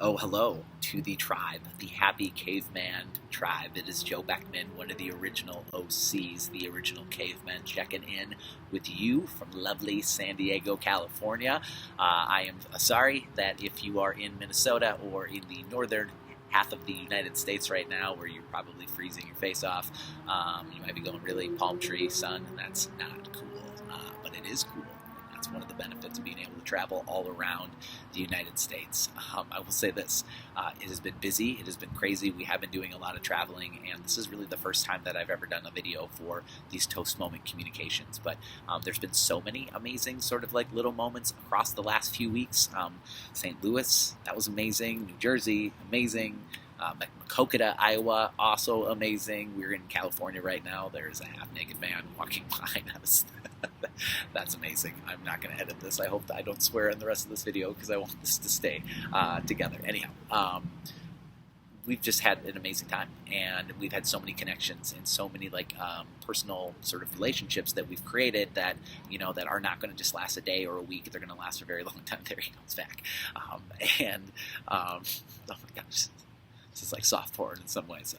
Oh, hello to the tribe, the Happy Caveman tribe. It is Joe Beckman, one of the original OCs, the original cavemen, checking in with you from lovely San Diego, California. I am sorry that if you are in Minnesota or in the northern half of the United States right now, where you're probably freezing your face off, you might be going really palm tree sun, and that's not cool, but it is cool. That's one of the benefits of being able to travel all around the United States. I will say this, it has been busy, it has been crazy, we have been doing a lot of traveling, and this is really the first time that I've ever done a video for these Toast Moment communications, but there's been so many amazing sort of like little moments across the last few weeks. St. Louis, that was amazing. New Jersey, amazing. Maquoketa, Iowa, also amazing. We're in California right now. There's a half-naked man walking behind us. That's amazing. I'm not going to edit this. I hope that I don't swear in the rest of this video because I want this to stay together. Anyhow, we've just had an amazing time, and we've had so many connections and so many personal sort of relationships that we've created that that are not going to just last a day or a week. They're going to last a very long time. There he comes back, oh my gosh. This is like soft porn in some ways.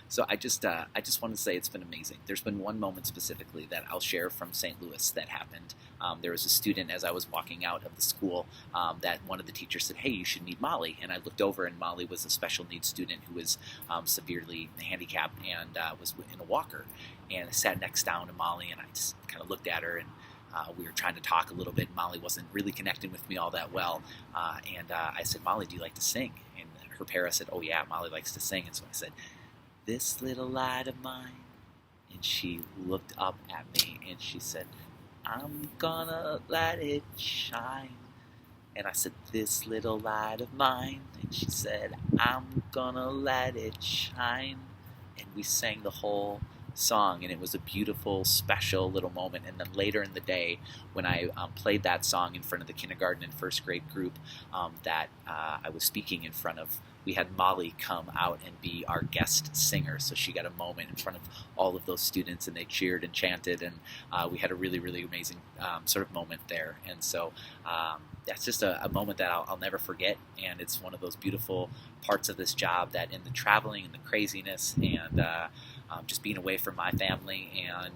So I just want to say it's been amazing. There's been one moment specifically that I'll share from St. Louis that happened. There was a student as I was walking out of the school that one of the teachers said, "Hey, you should meet Molly." And I looked over, and Molly was a special needs student who was severely handicapped and was in a walker. And I sat next down to Molly, and I just kind of looked at her, and we were trying to talk a little bit. Molly wasn't really connecting with me all that well. And I said, "Molly, do you like to sing?" And her para said, "Oh yeah, Molly likes to sing." And so I said, "This little light of mine." And she looked up at me and she said, "I'm gonna let it shine." And I said, "This little light of mine." And she said, "I'm gonna let it shine." And we sang the whole song, and it was a beautiful, special little moment. And then later in the day, when I played that song in front of the kindergarten and first grade group that I was speaking in front of, we had Molly come out and be our guest singer. So she got a moment in front of all of those students, and they cheered and chanted, and we had a really, really amazing sort of moment there. And so that's just a moment that I'll never forget, and it's one of those beautiful parts of this job that in the traveling and the craziness and just being away from my family and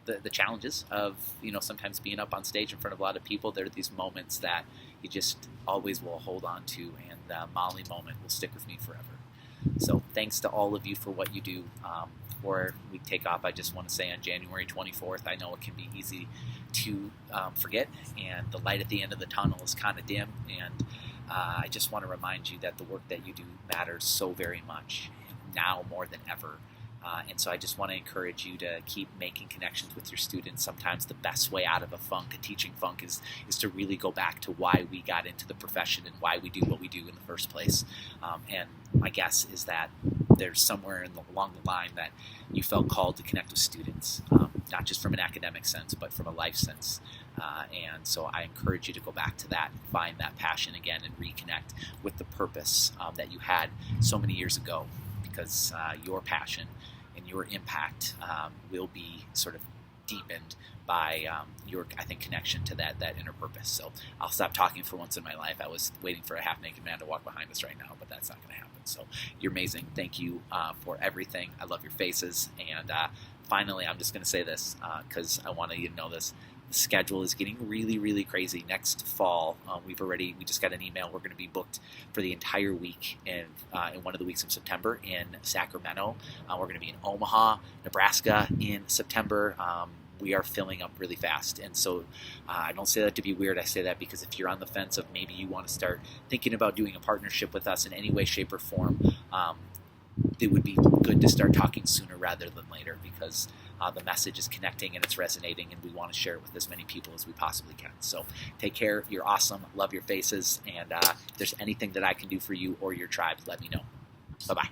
the challenges of sometimes being up on stage in front of a lot of people. There are these moments that you just always will hold on to, and the Molly moment will stick with me forever. So thanks to all of you for what you do. Before we take off, I just want to say on January 24th, I know it can be easy to forget, and the light at the end of the tunnel is kind of dim, and I just want to remind you that the work that you do matters so very much, now more than ever. And so I just want to encourage you to keep making connections with your students. Sometimes the best way out of a teaching funk, is to really go back to why we got into the profession and why we do what we do in the first place. And my guess is that there's somewhere along the line that you felt called to connect with students, not just from an academic sense, but from a life sense. And so I encourage you to go back to that, find that passion again, and reconnect with the purpose that you had so many years ago, because your passion and your impact will be sort of deepened by your, I think, connection to that inner purpose. So I'll stop talking for once in my life. I was waiting for a half-naked man to walk behind us right now, but that's not going to happen. So you're amazing. Thank you for everything. I love your faces. And finally, I'm just going to say this because I want you to know this. The schedule is getting really, really crazy next fall. We just got an email. We're going to be booked for the entire week in one of the weeks of September in Sacramento. We're going to be in Omaha, Nebraska in September. We are filling up really fast. And so I don't say that to be weird. I say that because if you're on the fence of maybe you want to start thinking about doing a partnership with us in any way, shape, or form, it would be good to start talking sooner rather than later, because the message is connecting and it's resonating, and we want to share it with as many people as we possibly can. So take care. You're awesome. Love your faces. And if there's anything that I can do for you or your tribe, let me know. Bye-bye.